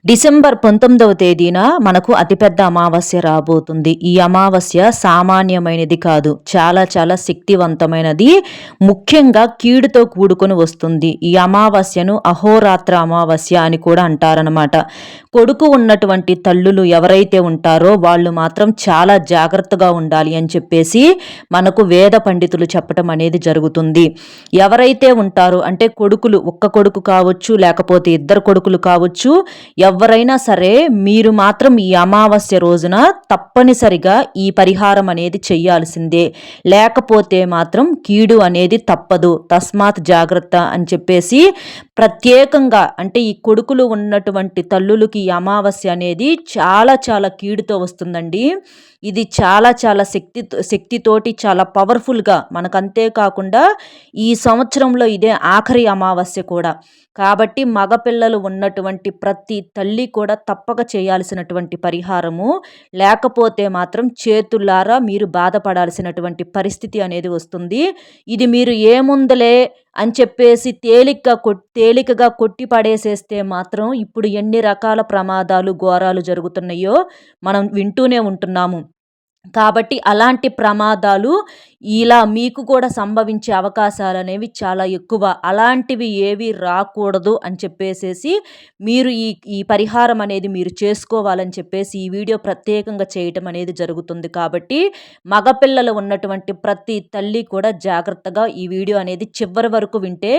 December 19వ తేదీన మనకు అతిపెద్ద అమావాస్య రాబోతుంది. ఈ అమావాస్య సామాన్యమైనది కాదు. చాలా చాలా శక్తివంతమైనది. ముఖ్యంగా కీడుతో కూడుకొని వస్తుంది. ఈ అమావాస్యను అహోరాత్ర అమావాస్య అని కూడా అంటారనమాట. కొడుకు ఉన్నటువంటి తల్లులు ఎవరైతే ఉంటారో వాళ్ళు మాత్రం చాలా జాగ్రత్తగా ఉండాలి అని చెప్పేసి మనకు వేద పండితులు చెప్పటం అనేది జరుగుతుంది. ఎవరైతే ఉంటారో అంటే కొడుకులు, ఒక్క కొడుకు కావచ్చు, లేకపోతే ఇద్దరు కొడుకులు కావచ్చు, ఎవరైనా సరే మీరు మాత్రం ఈ అమావాస్య రోజున తప్పనిసరిగా ఈ పరిహారం అనేది చెయ్యాల్సిందే. లేకపోతే మాత్రం కీడు అనేది తప్పదు. తస్మాత్ జాగ్రత్త అని చెప్పేసి ప్రత్యేకంగా అంటే ఈ కొడుకులు ఉన్నటువంటి తల్లులకి ఈ అమావాస్య అనేది చాలా చాలా కీడుతో వస్తుందండి. ఇది చాలా చాలా శక్తితోటి చాలా పవర్ఫుల్గా మనకు, అంతేకాకుండా ఈ సంవత్సరంలో ఇదే ఆఖరి అమావాస్య కూడా. కాబట్టి మగపిల్లలు ఉన్నటువంటి ప్రతి తల్లి కూడా తప్పక చేయాల్సినటువంటి పరిహారము. లేకపోతే మాత్రం చేతులారా మీరు బాధపడాల్సినటువంటి పరిస్థితి అనేది వస్తుంది. ఇది మీరు ఏముందలే అని చెప్పేసి తేలికగా కొట్టి పడేసేస్తే మాత్రం ఇప్పుడు ఎన్ని రకాల ప్రమాదాలు, ఘోరాలు జరుగుతున్నాయో మనం వింటూనే ఉంటున్నాము. కాబట్టి అలాంటి ప్రమాదాలు ఇలా మీకు కూడా సంభవించే అవకాశాలనేవి చాలా ఎక్కువ. అలాంటివి ఏవి రాకూడదు అని చెప్పేసేసి మీరు ఈ ఈ పరిహారం అనేది మీరు చేసుకోవాలని చెప్పేసి ఈ వీడియో ప్రత్యేకంగా చేయటం అనేది జరుగుతుంది. కాబట్టి మగపిల్లలు ఉన్నటువంటి ప్రతి తల్లి కూడా జాగ్రత్తగా ఈ వీడియో అనేది చివరి వరకు వింటే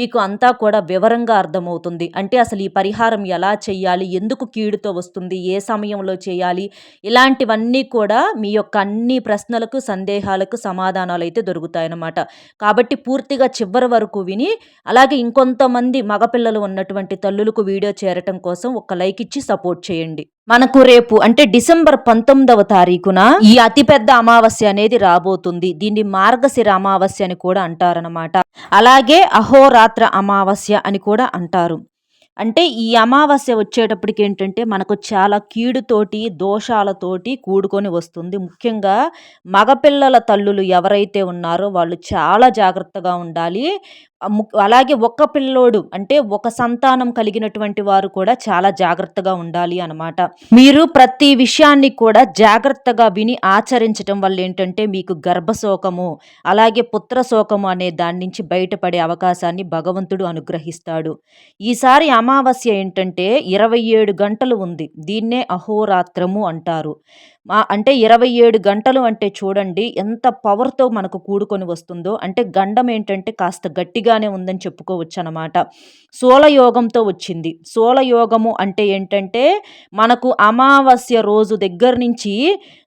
మీకు అంతా కూడా వివరంగా అర్థమవుతుంది. అంటే అసలు ఈ పరిహారం ఎలా చేయాలి, ఎందుకు కీడుతో వస్తుంది, ఏ సమయంలో చేయాలి, ఇలాంటివన్నీ కూడా మీ యొక్క అన్ని ప్రశ్నలకు, సందేహాలకు సమాధానాలు అయితే దొరుకుతాయన్నమాట. కాబట్టి పూర్తిగా చివరి వరకు విని, అలాగే ఇంకొంతమంది మగపిల్లలు ఉన్నటువంటి తల్లులకు వీడియో చేరటం కోసం ఒక లైక్ ఇచ్చి సపోర్ట్ చేయండి. మనకు రేపు అంటే డిసెంబర్ 19వ తారీఖున ఈ అతిపెద్ద అమావాస్య అనేది రాబోతుంది. దీన్ని మార్గశిర అమావాస్య అని కూడా అంటారనమాట. అలాగే అహోరాత్ర అమావాస్య అని కూడా అంటారు. అంటే ఈ అమావాస్య వచ్చేటప్పటికి ఏంటంటే మనకు చాలా కీడుతోటి, దోషాలతోటి కూడుకొని వస్తుంది. ముఖ్యంగా మగపిల్లల తల్లులు ఎవరైతే ఉన్నారో వాళ్ళు చాలా జాగ్రత్తగా ఉండాలి. అలాగే ఒక్క పిల్లోడు అంటే ఒక సంతానం కలిగినటువంటి వారు కూడా చాలా జాగ్రత్తగా ఉండాలి అనమాట. మీరు ప్రతి విషయాన్ని కూడా జాగ్రత్తగా విని ఆచరించటం వల్ల ఏంటంటే మీకు గర్భశోకము, అలాగే పుత్రశోకము అనే దాని నుంచి బయటపడే అవకాశాన్ని భగవంతుడు అనుగ్రహిస్తాడు. ఈసారి అమావాస్య ఏంటంటే 27 గంటలు ఉంది. దీన్నే అహోరాత్రము అంటారు. అంటే 27 గంటలు అంటే చూడండి ఎంత పవర్‌తో మనకు కూడుకొని వస్తుందో. అంటే గండం ఏంటంటే కాస్త గట్టిగానే ఉందని చెప్పుకోవచ్చు అనమాట. సోలయోగంతో వచ్చింది. సోలయోగము అంటే ఏంటంటే మనకు అమావాస్య రోజు దగ్గర నుంచి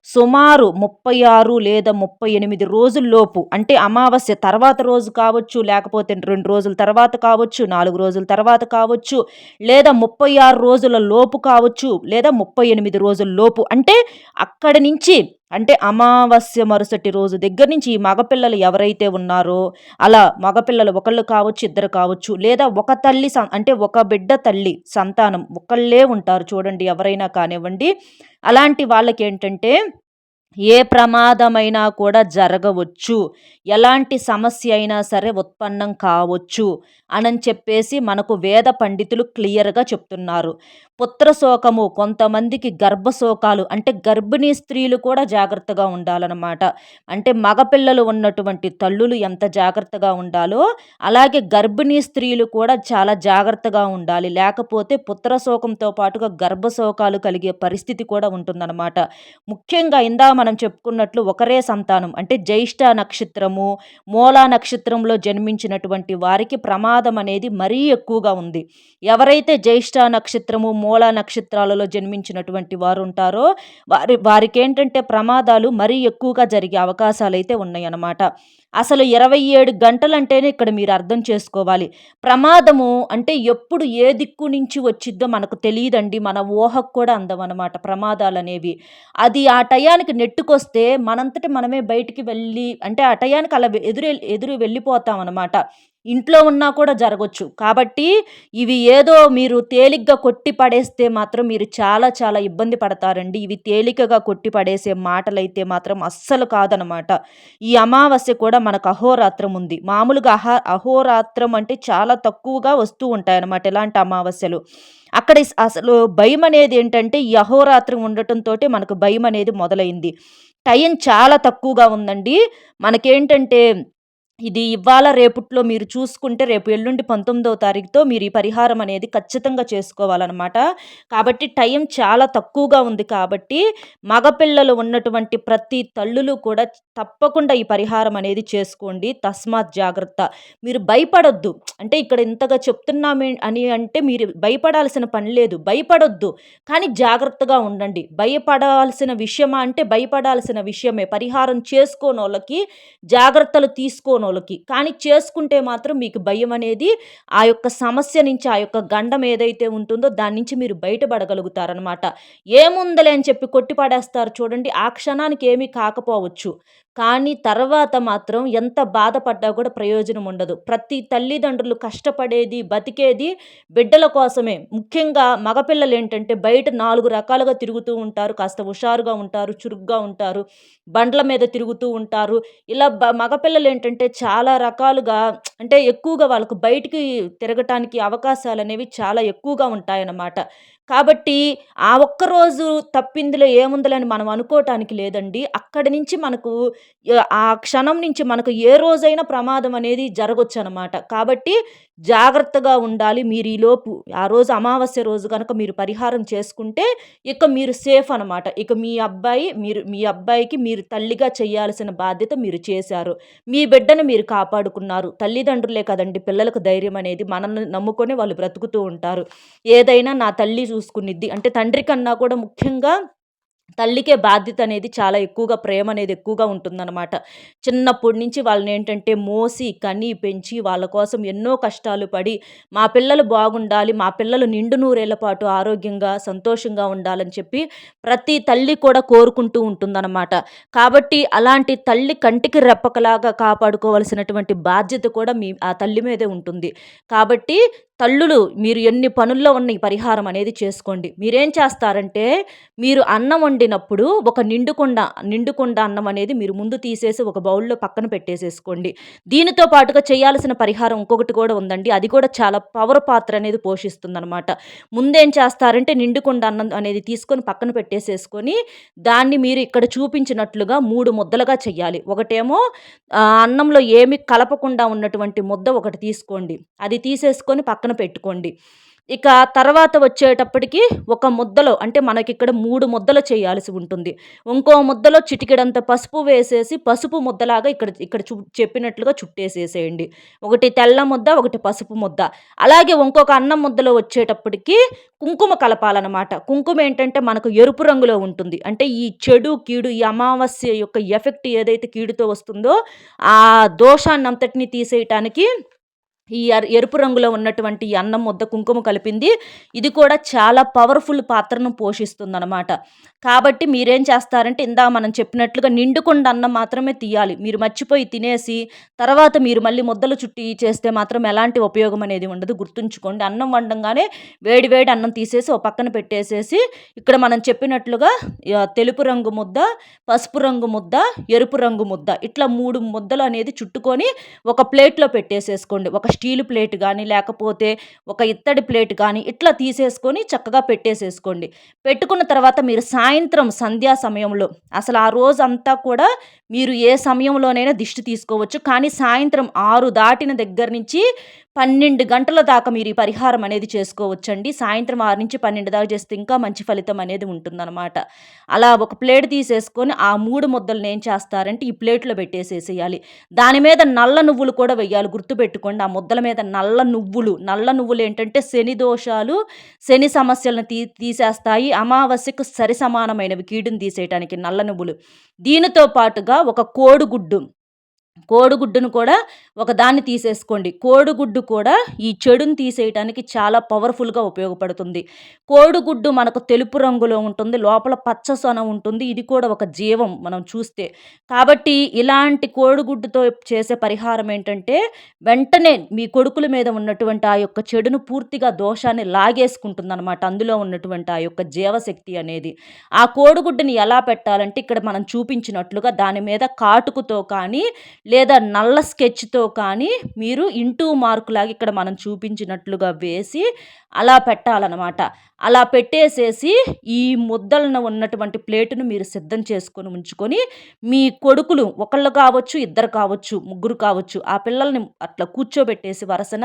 సుమారు 36 లేదా 38 రోజుల్లోపు, అంటే అమావాస్య తర్వాత రోజు కావచ్చు, లేకపోతే 2 రోజుల తర్వాత కావచ్చు, 4 రోజుల తర్వాత కావచ్చు, లేదా 36 రోజుల లోపు కావచ్చు, లేదా 38 రోజుల లోపు, అంటే అక్కడి నుంచి, అంటే అమావాస్య మరుసటి రోజు దగ్గర నుంచి ఈ మగపిల్లలు ఎవరైతే ఉన్నారో, అలా మగపిల్లలు ఒకళ్ళు కావచ్చు, ఇద్దరు కావచ్చు, లేదా ఒక తల్లి అంటే ఒక బిడ్డ తల్లి సంతానం ఒకళ్ళే ఉంటారు చూడండి, ఎవరైనా కానివ్వండి. అలాంటి వాళ్ళకేంటంటే ఏ ప్రమాదమైనా కూడా జరగవచ్చు, ఎలాంటి సమస్య అయినా సరే ఉత్పన్నం కావచ్చు అని చెప్పేసి మనకు వేద పండితులు క్లియర్గా చెప్తున్నారు. పుత్రశోకము, కొంతమందికి గర్భశోకాలు, అంటే గర్భిణీ స్త్రీలు కూడా జాగ్రత్తగా ఉండాలన్నమాట. అంటే మగపిల్లలు ఉన్నటువంటి తల్లులు ఎంత జాగ్రత్తగా ఉండాలో అలాగే గర్భిణీ స్త్రీలు కూడా చాలా జాగ్రత్తగా ఉండాలి. లేకపోతే పుత్రశోకంతో పాటుగా గర్భశోకాలు కలిగే పరిస్థితి కూడా ఉంటుందన్నమాట. ముఖ్యంగా మనం చెప్పుకున్నట్లు ఒకరే సంతానం అంటే జ్యేష్ఠ నక్షత్రము, మూలా నక్షత్రంలో జన్మించినటువంటి వారికి ప్రమాదం అనేది మరీ ఎక్కువగా ఉంది. ఎవరైతే జ్యేష్ఠ నక్షత్రము, మూలా నక్షత్రాలలో జన్మించినటువంటి వారు ఉంటారో వారికి ఏంటంటే ప్రమాదాలు మరీ ఎక్కువగా జరిగే అవకాశాలు అయితే ఉన్నాయన్నమాట. అసలు 27 గంటలంటేనే ఇక్కడ మీరు అర్థం చేసుకోవాలి. ప్రమాదము అంటే ఎప్పుడు ఏ దిక్కు నుంచి వచ్చిద్దో మనకు తెలియదండి. మన ఊహకు కూడా అందమనమాట ప్రమాదాలనేవి. అది ఆ టయానికి నెట్టుకొస్తే మనంతట మనమే బయటికి వెళ్ళి, అంటే ఆ టయానికి అలా ఎదురు వెళ్ళిపోతామన్నమాట. ఇంట్లో ఉన్నా కూడా జరగొచ్చు. కాబట్టి ఇవి ఏదో మీరు తేలిగ్గా కొట్టి పడేస్తే మాత్రం మీరు చాలా చాలా ఇబ్బంది పడతారండి. ఇవి తేలికగా కొట్టి పడేసే మాటలైతే మాత్రం అస్సలు కాదనమాట. ఈ అమావాస్య కూడా మనకు అహోరాత్రం ఉంది. మామూలుగా అహోరాత్రం అంటే చాలా తక్కువగా వస్తూ ఉంటాయన్నమాట ఇలాంటి అమావాస్యలు. అక్కడ అసలు భయమనేదేంటంటే ఈ అహోరాత్రం ఉండటంతోటే మనకు భయమనేది మొదలైంది. టైం చాలా తక్కువగా ఉందండి. మనకేంటంటే ఇది ఇవాళ రేపుట్లో మీరు చూసుకుంటే రేపు ఎల్లుండి 19వ తారీఖుతో మీరు ఈ పరిహారం అనేది ఖచ్చితంగా చేసుకోవాలనమాట. కాబట్టి టైం చాలా తక్కువగా ఉంది కాబట్టి మగపిల్లలు ఉన్నటువంటి ప్రతి తల్లులు కూడా తప్పకుండా ఈ పరిహారం అనేది చేసుకోండి. తస్మాత్ జాగ్రత్త. మీరు భయపడొద్దు. అంటే ఇక్కడ ఇంతగా చెప్తున్నామే అని అంటే మీరు భయపడాల్సిన పని లేదు. భయపడొద్దు. కానీ జాగ్రత్తగా ఉండండి. భయపడాల్సిన విషయమా అంటే భయపడాల్సిన విషయమే. పరిహారం చేసుకోనోళ్ళకి, జాగ్రత్తలు తీసుకోనోళ్ళకి. కానీ చేసుకుంటే మాత్రం మీకు భయమనేది ఆ యొక్క సమస్య నుంచి, ఆ యొక్క గండం ఏదైతే ఉంటుందో దాని నుంచి మీరు బయటపడగలుగుతారనమాట. ఏముందిలే అని చెప్పి కొట్టి పడేస్తారు చూడండి. ఆ క్షణానికి ఏమీ కాకపోవచ్చు. కానీ తర్వాత మాత్రం ఎంత బాధపడ్డా కూడా ప్రయోజనం ఉండదు. ప్రతి తల్లిదండ్రులు కష్టపడేది, బతికేది బిడ్డల కోసమే. ముఖ్యంగా మగపిల్లలేంటంటే బయట 4 రకాలుగా తిరుగుతూ ఉంటారు. కాస్త హుషారుగా ఉంటారు, చురుగ్గా ఉంటారు, బండ్ల మీద తిరుగుతూ ఉంటారు. ఇలా మగపిల్లలేంటంటే చాలా రకాలుగా అంటే ఎక్కువగా వాళ్ళకు బయటికి తిరగటానికి అవకాశాలనేవి చాలా ఎక్కువగా ఉంటాయన్నమాట. కాబట్టి ఆ ఒక్కరోజు తప్పిందిలో ఏముందిలే అని మనం అనుకోటానికి లేదండి. అక్కడి నుంచి మనకు ఆ క్షణం నుంచి మనకు ఏ రోజైనా ప్రమాదం అనేది జరగొచ్చనమాట. కాబట్టి జాగ్రత్తగా ఉండాలి. మీరు ఈలోపు ఆ రోజు అమావాస్య రోజు గనక మీరు పరిహారం చేసుకుంటే ఇక మీరు సేఫ్ అనమాట. ఇక మీ అబ్బాయికి మీరు తల్లిగా చేయాల్సిన బాధ్యత మీరు చేశారు. మీ బిడ్డను మీరు కాపాడుకున్నారు. తల్లిదండ్రులే కదండీ పిల్లలకు ధైర్యం అనేది. మనల్ని నమ్ముకొని వాళ్ళు బ్రతుకుతూ ఉంటారు. ఏదైనా నా తల్లి చూసుకునిద్ది. అంటే తండ్రి కన్నా కూడా ముఖ్యంగా తల్లికే బాధ్యత అనేది చాలా ఎక్కువగా ప్రేమ అనేది ఎక్కువగా ఉంటుందన్నమాట. చిన్నప్పటి నుంచి వాళ్ళనేంటంటే మోసి, కని, పెంచి వాళ్ళ కోసం ఎన్నో కష్టాలు పడి, మా పిల్లలు బాగుండాలి, మా పిల్లలు నిండు నూరేళ్ల పాటు ఆరోగ్యంగా, సంతోషంగా ఉండాలని చెప్పి ప్రతి తల్లి కూడా కోరుకుంటూ ఉంటుందన్నమాట. కాబట్టి అలాంటి తల్లి కంటికి రెప్పకలాగా కాపాడుకోవాల్సినటువంటి బాధ్యత కూడా ఆ తల్లి మీదే ఉంటుంది. కాబట్టి తల్లులు మీరు ఎన్ని పనుల్లో ఉన్న ఈ పరిహారం అనేది చేసుకోండి. మీరేం చేస్తారంటే, మీరు అన్నం వండినప్పుడు ఒక నిండుకుండ అన్నం అనేది మీరు ముందు తీసేసి ఒక బౌల్‌లో పక్కన పెట్టేసేసుకోండి. దీనితో పాటుగా చేయాల్సిన పరిహారం ఇంకొకటి కూడా ఉందండి. అది కూడా చాలా పవర్ పాత్ర అనేది పోషిస్తుందనమాట. ముందేం చేస్తారంటే నిండుకుండ అన్నం అనేది తీసుకొని పక్కన పెట్టేసేసుకొని, దాన్ని మీరు ఇక్కడ చూపించినట్లుగా 3 ముద్దలుగా చెయ్యాలి. ఒకటేమో అన్నంలో ఏమి కలపకుండా ఉన్నటువంటి ముద్ద ఒకటి తీసుకోండి. అది తీసేసుకొని పక్కన పెట్టుకోండి. ఇక తర్వాత వచ్చేటప్పటికి ఒక ముద్దలో అంటే మనకిక్కడ 3 ముద్దలు చేయాల్సి ఉంటుంది. ఇంకో ముద్దలో చిటికెడంత పసుపు వేసేసి పసుపు ముద్దలాగా ఇక్కడ ఇక్కడ చెప్పినట్లుగా చుట్టేసేసేయండి. ఒకటి తెల్ల ముద్ద, ఒకటి పసుపు ముద్ద. అలాగే ఇంకొక అన్నం ముద్దలో వచ్చేటప్పటికి కుంకుమ కలపాలనమాట. కుంకుమ ఏంటంటే మనకు ఎరుపు రంగులో ఉంటుంది. అంటే ఈ చెడు, కీడు ఈ అమావాస్య యొక్క ఎఫెక్ట్ ఏదైతే కీడుతో వస్తుందో ఆ దోషాన్నంతటిని తీసేయటానికి ఈ ఎరుపు రంగులో ఉన్నటువంటి ఈ అన్నం ముద్ద కుంకుమ కలిపింది. ఇది కూడా చాలా పవర్‌ఫుల్ పాత్రను పోషిస్తుందనమాట. కాబట్టి మీరేం చేస్తారంటే ఇందాక మనం చెప్పినట్లుగా నిండుకుండ అన్నం మాత్రమే తీయాలి. మీరు మర్చిపోయి తినేసి తర్వాత మీరు మళ్ళీ ముద్దలు చుట్టి చేస్తే మాత్రం ఎలాంటి ఉపయోగం అనేది ఉండదు. గుర్తుంచుకోండి. అన్నం వండంగానే వేడి వేడి అన్నం తీసేసి ఓ పక్కన పెట్టేసేసి ఇక్కడ మనం చెప్పినట్లుగా తెలుపు రంగు ముద్ద, పసుపు రంగు ముద్ద, ఎరుపు రంగు ముద్ద ఇట్లా 3 ముద్దలు అనేది చుట్టుకొని ఒక ప్లేట్‌లో పెట్టేసేసుకోండి. ఒక స్టీలు ప్లేట్ గానీ, లేకపోతే ఒక ఇత్తడి ప్లేట్ గానీ ఇట్లా తీసేసుకొని చక్కగా పెట్టేసేసుకోండి. పెట్టుకున్న తర్వాత మీరు సాయంత్రం సంధ్యా సమయంలో అసలు ఆ రోజంతా కూడా మీరు ఏ సమయంలోనైనా దిష్టి తీసుకోవచ్చు. కానీ సాయంత్రం 6 దాటిన దగ్గర నుంచి 12 గంటల దాకా మీరు ఈ పరిహారం అనేది చేసుకోవచ్చండి. సాయంత్రం 6-12 దాకా చేస్తే ఇంకా మంచి ఫలితం అనేది ఉంటుందనమాట. అలా ఒక ప్లేట్ తీసేసుకొని ఆ 3 ముద్దలను ఏం చేస్తారంటే ఈ ప్లేట్‌లో పెట్టేసేసేయాలి. దాని మీద నల్ల నువ్వులు కూడా వెయ్యాలి. గుర్తుపెట్టుకోండి. ఆ ముద్దల మీద నల్ల నువ్వులు. నల్ల నువ్వులేంటంటే శని దోషాలు, శని సమస్యలను తీసేస్తాయి. అమావాస్యకు సరి సమానమైనవి కీడును తీసేయటానికి నల్ల నువ్వులు. దీనితో పాటుగా ఒక కోడిగుడ్డు కోడిగుడ్డును కూడా ఒకదాన్ని తీసేసుకోండి. కోడిగుడ్డు కూడా ఈ చెడుని తీసేయటానికి చాలా పవర్‌ఫుల్‌గా ఉపయోగపడుతుంది. కోడిగుడ్డు మనకు తెలుపు రంగులో ఉంటుంది. లోపల పచ్చ సొన ఉంటుంది. ఇది కూడా ఒక జీవం మనం చూస్తే. కాబట్టి ఇలాంటి కోడిగుడ్డుతో చేసే పరిహారం ఏంటంటే, వెంటనే మీ కొడుకుల మీద ఉన్నటువంటి ఆ యొక్క చెడును పూర్తిగా దోషాన్ని లాగేసుకుంటుందనమాట. అందులో ఉన్నటువంటి ఆ యొక్క జీవశక్తి అనేది. ఆ కోడిగుడ్డుని ఎలా పెట్టాలంటే, ఇక్కడ మనం చూపించినట్లుగా దాని మీద కాటుకతో కానీ లేదా నల్ల స్కెచ్‌తో కానీ మీరు ఇంటూ మార్క్‌లాగా ఇక్కడ మనం చూపించినట్లుగా వేసి అలా పెట్టాలనమాట. అలా పెట్టేసేసి ఈ ముద్దలను ఉన్నటువంటి ప్లేటును మీరు సిద్ధం చేసుకొని ఉంచుకొని, మీ కొడుకులు ఒకళ్ళు కావచ్చు, ఇద్దరు కావచ్చు, ముగ్గురు కావచ్చు. ఆ పిల్లల్ని అట్లా కూర్చోబెట్టేసి వరసన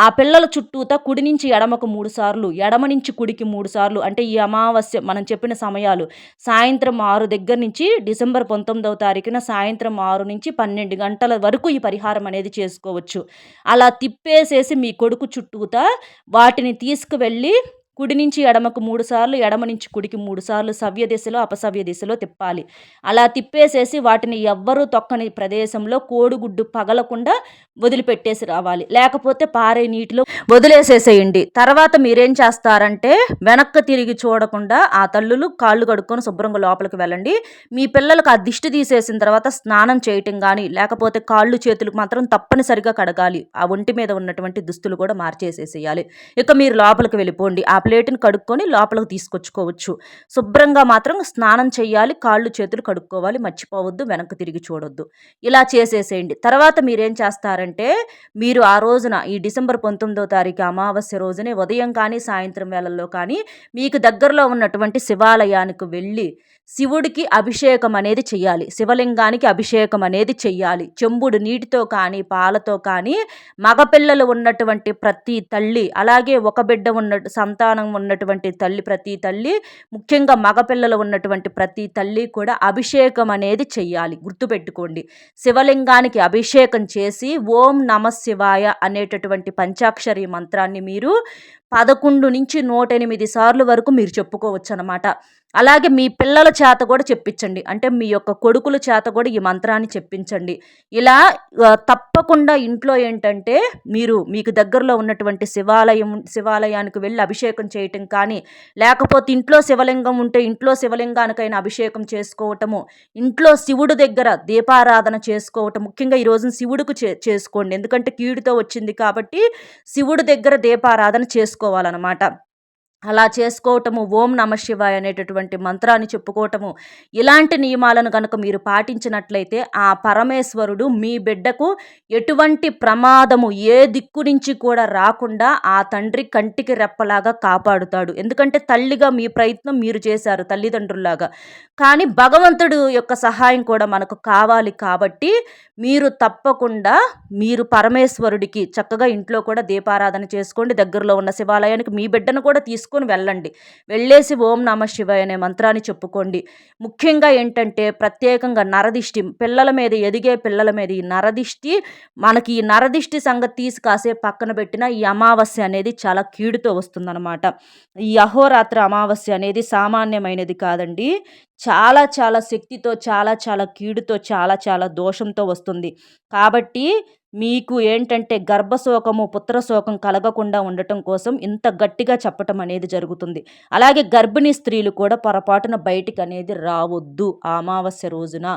ఆ పిల్లల చుట్టూతా కుడి నుంచి ఎడమకు 3 సార్లు, ఎడమ నుంచి కుడికి 3 సార్లు అంటే ఈ అమావాస్య మనం చెప్పిన సమయాలు సాయంత్రం 6 దగ్గర నుంచి డిసెంబర్ 19వ తారీఖున సాయంత్రం 6 నుంచి 12 గంటల వరకు ఈ పరిహారం అనేది చేసుకోవచ్చు. అలా తిప్పేసేసి మీ కొడుకు చుట్టూతా వాటిని తీసుకువెళ్ళి కుడి నుంచి ఎడమకు 3 సార్లు, ఎడమ నుంచి కుడికి 3 సార్లు సవ్య దిశలో, అపసవ్య దిశలో తిప్పాలి. అలా తిప్పేసేసి వాటిని ఎవ్వరూ తొక్కని ప్రదేశంలో కోడిగుడ్డు పగలకుండా వదిలిపెట్టేసి రావాలి. లేకపోతే పారే నీటిలో వదిలేసేసేయండి. తర్వాత మీరేం చేస్తారంటే వెనక్కి తిరిగి చూడకుండా ఆ తల్లులు కాళ్ళు కడుక్కొని శుభ్రంగా లోపలికి వెళ్ళండి. మీ పిల్లలకు ఆ దిష్టి తీసేసిన తర్వాత స్నానం చేయటం గానీ, లేకపోతే కాళ్ళు, చేతులకు మాత్రం తప్పనిసరిగా కడగాలి. ఆ ఒంటి మీద ఉన్నటువంటి దుస్తులు కూడా మార్చేసేసేయాలి. ఇక మీరు లోపలికి వెళ్ళిపోండి. ఆ ప్లేటుని కడుక్కొని లోపలికి తీసుకొచ్చుకోవచ్చు. శుభ్రంగా మాత్రం స్నానం చేయాలి. కాళ్ళు, చేతులు కడుక్కోవాలి. మర్చిపోవద్దు. వెనక్కి తిరిగి చూడొద్దు. ఇలా చేసేసేయండి. తర్వాత మీరేం చేస్తారంటే, మీరు ఆ రోజున ఈ డిసెంబర్ 19వ తారీఖు అమావాస్య రోజునే ఉదయం కానీ, సాయంత్రం వేళల్లో కానీ మీకు దగ్గరలో ఉన్నటువంటి శివాలయానికి వెళ్ళి శివుడికి అభిషేకం అనేది చెయ్యాలి. శివలింగానికి అభిషేకం అనేది చెయ్యాలి. చెంబుడు నీటితో కానీ, పాలతో కానీ మగపిల్లలు ఉన్నటువంటి ప్రతి తల్లి, అలాగే ఒక బిడ్డ సంతానం ఉన్నటువంటి తల్లి, ప్రతి తల్లి, ముఖ్యంగా మగపిల్లలు ఉన్నటువంటి ప్రతి తల్లి కూడా అభిషేకం అనేది చెయ్యాలి. గుర్తుపెట్టుకోండి. శివలింగానికి అభిషేకం చేసి ఓం నమః శివాయ అనేటటువంటి పంచాక్షరి మంత్రాన్ని మీరు 11 నుంచి 108 సార్లు వరకు మీరు చెప్పుకోవచ్చనమాట. అలాగే మీ పిల్లల చేత కూడా చెప్పించండి. అంటే మీ యొక్క కొడుకుల చేత కూడా ఈ మంత్రాన్ని చెప్పించండి. ఇలా తప్పకుండా ఇంట్లో ఏంటంటే మీరు మీకు దగ్గరలో ఉన్నటువంటి శివాలయానికి వెళ్ళి అభిషేకం చేయటం కానీ, లేకపోతే ఇంట్లో శివలింగం ఉంటే ఇంట్లో శివలింగానికైనా అభిషేకం చేసుకోవటము, ఇంట్లో శివుడి దగ్గర దీపారాధన చేసుకోవటం. ముఖ్యంగా ఈ రోజున శివుడికి చేసుకోండి. ఎందుకంటే కీడుతో వచ్చింది కాబట్టి శివుడి దగ్గర దీపారాధన చేసుకోవాలన్నమాట. అలా చేసుకోవటము, ఓం నమః శివాయ అనేటటువంటి మంత్రాన్ని చెప్పుకోవటము, ఇలాంటి నియమాలను గనుక మీరు పాటించినట్లయితే ఆ పరమేశ్వరుడు మీ బిడ్డకు ఎటువంటి ప్రమాదము ఏ దిక్కు నుంచి కూడా రాకుండా ఆ తండ్రి కంటికి రెప్పలాగా కాపాడుతాడు. ఎందుకంటే తల్లిగా మీ ప్రయత్నం మీరు చేశారు తల్లిదండ్రుల్లాగా. కానీ భగవంతుడు యొక్క సహాయం కూడా మనకు కావాలి కాబట్టి మీరు తప్పకుండా మీరు పరమేశ్వరుడికి చక్కగా ఇంట్లో కూడా దీపారాధన చేసుకోండి. దగ్గరలో ఉన్న శివాలయానికి మీ బిడ్డను కూడా తీసుకొని వెళ్ళండి. వెళ్ళేసి ఓం నమః శివాయ అనే మంత్రాన్ని చెప్పుకోండి. ముఖ్యంగా ఏంటంటే ప్రత్యేకంగా నరదిష్టి పిల్లల మీద, ఎదిగే పిల్లల మీద ఈ నరదిష్టి, మనకి ఈ నరదిష్టి సంగతి తీసి కాసేపు పక్కన పెట్టిన ఈ అమావాస్య అనేది చాలా కీడుతో వస్తుందన్నమాట. ఈ అహోరాత్ర అమావాస్య అనేది సామాన్యమైనది కాదండి. చాలా చాలా శక్తితో, చాలా చాలా కీడుతో, చాలా చాలా దోషంతో వస్తుంది. కాబట్టి మీకు ఏంటంటే గర్భశోకము, పుత్రశోకం కలగకుండా ఉండటం కోసం ఇంత గట్టిగా చెప్పటం అనేది జరుగుతుంది. అలాగే గర్భిణీ స్త్రీలు కూడా పొరపాటున బయటికి అనేది రావద్దు ఆ అమావాస్య రోజున.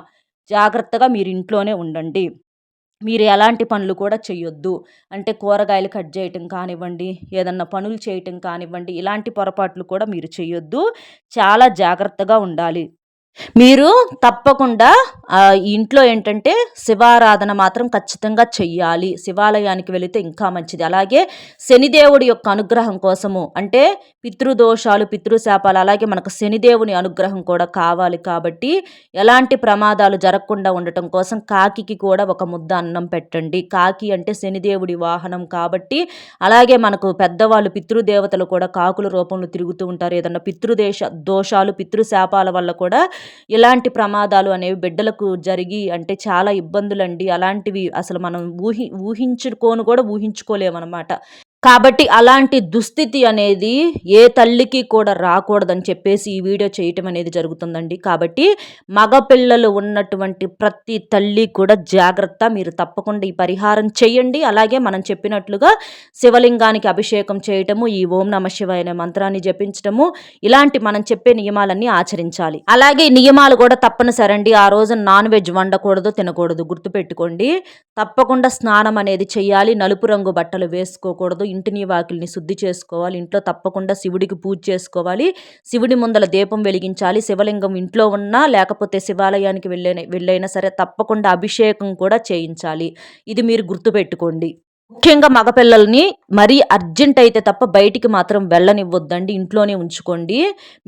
జాగ్రత్తగా మీరు ఇంట్లోనే ఉండండి. మీరు ఎలాంటి పనులు కూడా చెయ్యొద్దు. అంటే కూరగాయలు కట్ చేయటం కానివ్వండి, ఏదన్నా పనులు చేయటం కానివ్వండి, ఇలాంటి పొరపాట్లు కూడా మీరు చెయ్యొద్దు. చాలా జాగ్రత్తగా ఉండాలి. మీరు తప్పకుండా ఇంట్లో ఏంటంటే శివారాధన మాత్రం ఖచ్చితంగా చెయ్యాలి. శివాలయానికి వెళితే ఇంకా మంచిది. అలాగే శనిదేవుడి యొక్క అనుగ్రహం కోసము, అంటే పితృదోషాలు, పితృశాపాలు, అలాగే మనకు శనిదేవుని అనుగ్రహం కూడా కావాలి కాబట్టి ఎలాంటి ప్రమాదాలు జరగకుండా ఉండటం కోసం కాకికి కూడా ఒక ముద్ద అన్నం పెట్టండి. కాకి అంటే శనిదేవుడి వాహనం కాబట్టి, అలాగే మనకు పెద్దవాళ్ళు పితృదేవతలు కూడా కాకుల రూపంలో తిరుగుతూ ఉంటారు. ఏదన్నా దోషాలు, పితృశాపాల వల్ల కూడా ఇలాంటి ప్రమాదాలు అనేవి బిడ్డలకు జరిగి అంటే చాలా ఇబ్బందులండి. అలాంటివి అసలు మనం ఊహించుకోను కూడా ఊహించుకోలేమన్నమాట. కాబట్టి అలాంటి దుస్థితి అనేది ఏ తల్లికి కూడా రాకూడదని చెప్పేసి ఈ వీడియో చేయటం అనేది జరుగుతుందండి. కాబట్టి మగపిల్లలు ఉన్నటువంటి ప్రతి తల్లి కూడా జాగ్రత్త, మీరు తప్పకుండా ఈ పరిహారం చేయండి. అలాగే మనం చెప్పినట్లుగా శివలింగానికి అభిషేకం చేయటము, ఈ ఓం నమ శివాయ అనే మంత్రాన్ని జపించటము, ఇలాంటి మనం చెప్పే నియమాలన్నీ ఆచరించాలి. అలాగే నియమాలు కూడా తప్పనిసరి అండి. ఆ రోజు నాన్ వెజ్ వండకూడదు, తినకూడదు, గుర్తుపెట్టుకోండి. తప్పకుండా స్నానం అనేది చేయాలి, నలుపు రంగు బట్టలు వేసుకోకూడదు, ఇంటిని వాకిల్ని శుద్ధి చేసుకోవాలి, ఇంట్లో తప్పకుండా శివుడికి పూజ చేసుకోవాలి, శివుడి ముందల దీపం వెలిగించాలి, శివలింగం ఇంట్లో ఉన్నా లేకపోతే శివాలయానికి వెళ్ళైనా సరే తప్పకుండా అభిషేకం కూడా చేయించాలి. ఇది మీరు గుర్తుపెట్టుకోండి. ముఖ్యంగా మగపిల్లల్ని మరీ అర్జెంట్ అయితే తప్ప బయటికి మాత్రం వెళ్ళనివ్వద్దండి, ఇంట్లోనే ఉంచుకోండి.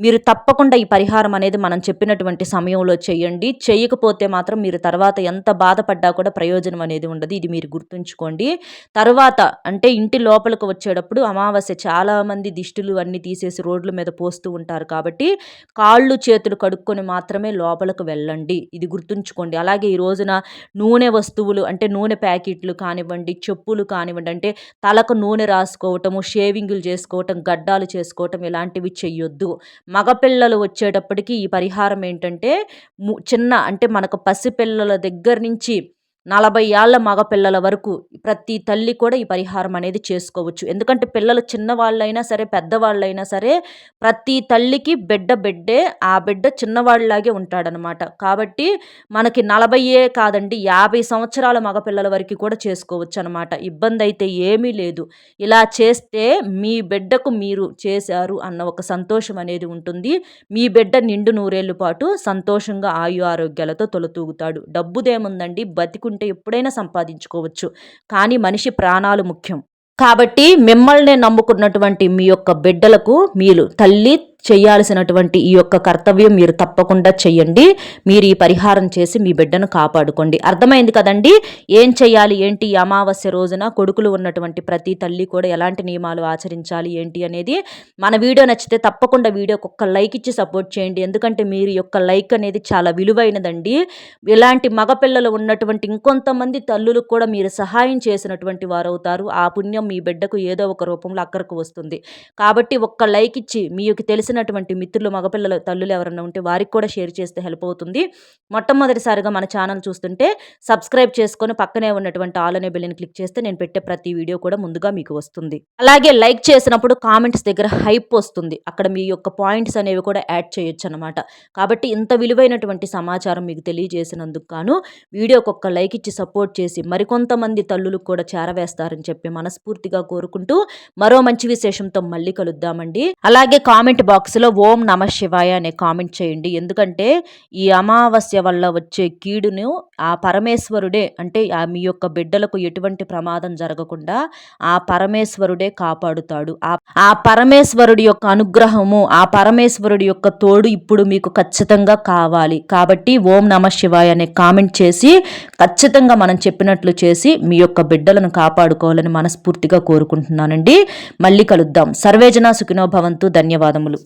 మీరు తప్పకుండా ఈ పరిహారం అనేది మనం చెప్పినటువంటి సమయంలో చేయండి. చేయకపోతే మాత్రం మీరు తర్వాత ఎంత బాధపడ్డా కూడా ప్రయోజనం అనేది ఉండదు. ఇది మీరు గుర్తుంచుకోండి. తర్వాత అంటే ఇంటి లోపలికి వచ్చేటప్పుడు అమావాస్య చాలామంది దిష్టిలు అన్నీ తీసేసి రోడ్ల మీద పోస్తూ ఉంటారు. కాబట్టి కాళ్ళు చేతులు కడుక్కొని మాత్రమే లోపలికి వెళ్ళండి. ఇది గుర్తుంచుకోండి. అలాగే ఈ రోజున నూనె వస్తువులు అంటే నూనె ప్యాకెట్లు కానివ్వండి, చెప్పులు కానివ్వండి, అంటే తలకు నూనె రాసుకోవటము, షేవింగులు చేసుకోవటం, గడ్డాలు చేసుకోవటం ఇలాంటివి చెయ్యొద్దు. మగపిల్లలు వచ్చేటప్పటికి ఈ పరిహారం ఏంటంటే చిన్న అంటే మనకు పసిపిల్లల దగ్గర నుంచి 40 ఏళ్ల మగపిల్లల వరకు ప్రతి తల్లి కూడా ఈ పరిహారం అనేది చేసుకోవచ్చు. ఎందుకంటే పిల్లలు చిన్నవాళ్ళైనా సరే పెద్దవాళ్ళైనా సరే ప్రతి తల్లికి బిడ్డే, ఆ బిడ్డ చిన్నవాళ్ళలాగే ఉంటాడనమాట. కాబట్టి మనకి 40 కాదండి 50 సంవత్సరాల మగపిల్లల వరకు కూడా చేసుకోవచ్చు అనమాట. ఇబ్బంది అయితే ఏమీ లేదు. ఇలా చేస్తే మీ బిడ్డకు మీరు చేశారు అన్న ఒక సంతోషం అనేది ఉంటుంది. మీ బిడ్డ నిండు నూరేళ్ల పాటు సంతోషంగా ఆయు ఆరోగ్యాలతో తొలతూగుతాడు. డబ్బుదేముందండి, బతికుంటే ఎప్పుడైనా సంపాదించుకోవచ్చు, కానీ మనిషి ప్రాణాలు ముఖ్యం. కాబట్టి మిమ్మల్ని నమ్ముకున్నటువంటి మీ యొక్క బిడ్డలకు మీరు తల్లి చేయాల్సినటువంటి ఈ యొక్క కర్తవ్యం మీరు తప్పకుండా చెయ్యండి. మీరు ఈ పరిహారం చేసి మీ బిడ్డను కాపాడుకోండి. అర్థమైంది కదండి ఏం చెయ్యాలి ఏంటి? అమావాస్య రోజున కొడుకులు ఉన్నటువంటి ప్రతి తల్లి కూడా ఎలాంటి నియమాలు ఆచరించాలి ఏంటి అనేది. మన వీడియో నచ్చితే తప్పకుండా వీడియోకి ఒక్క లైక్ ఇచ్చి సపోర్ట్ చేయండి. ఎందుకంటే మీరు యొక్క లైక్ అనేది చాలా విలువైనదండి. ఇలాంటి మగపిల్లలు ఉన్నటువంటి ఇంకొంతమంది తల్లులకు కూడా మీరు సహాయం చేసినటువంటి వారు అవుతారు. ఆ పుణ్యం మీ బిడ్డకు ఏదో ఒక రూపంలో అక్కరకు వస్తుంది. కాబట్టి ఒక్క లైక్ ఇచ్చి మీకు తెలిసినటువంటి మిత్రులు మగపిల్లల తల్లులు ఎవరైనా ఉంటే వారికి కూడా షేర్ చేస్తే హెల్ప్ అవుతుంది. మొట్టమొదటిసారిగా మన ఛానల్ చూస్తుంటే సబ్స్క్రైబ్ చేసుకొని పక్కనే ఉన్నటువంటి ఆల్ అనే బెల్ని క్లిక్ చేస్తే నేను పెట్టే ప్రతి వీడియో కూడా ముందుగా మీకు వస్తుంది. అలాగే లైక్ చేసినప్పుడు కామెంట్స్ దగ్గర హైప్ వస్తుంది, అక్కడ మీ యొక్క పాయింట్స్ అనేవి కూడా యాడ్ చేయొచ్చు అనమాట. కాబట్టి ఇంత విలువైనటువంటి సమాచారం మీకు తెలియజేసినందుకు గాను వీడియోకి ఒక్క లైక్ ఇచ్చి సపోర్ట్ చేసి మరికొంతమంది తల్లులకు కూడా చేరవేస్తారని చెప్పి మనస్ఫూర్తిగా కోరుకుంటూ మరో మంచి విశేషంతో మళ్ళీ కలుద్దామండి. అలాగే కామెంట్ బాక్స్లో ఓం నమ శివాయ అనే కామెంట్ చేయండి. ఎందుకంటే ఈ అమావాస్య వల్ల వచ్చే కీడును ఆ పరమేశ్వరుడే అంటే మీ యొక్క బిడ్డలకు ఎటువంటి ప్రమాదం జరగకుండా ఆ పరమేశ్వరుడే కాపాడుతాడు. ఆ పరమేశ్వరుడి యొక్క అనుగ్రహము, ఆ పరమేశ్వరుడి యొక్క తోడు ఇప్పుడు మీకు ఖచ్చితంగా కావాలి. కాబట్టి ఓం నమ శివాయ అనే కామెంట్ చేసి ఖచ్చితంగా మనం చెప్పినట్లు చేసి మీ యొక్క బిడ్డలను కాపాడుకోవాలని మనస్ఫూర్తిగా కోరుకుంటున్నానండి. మళ్ళీ కలుద్దాం. సర్వేజన సుఖినో భవంతు. ధన్యవాదములు.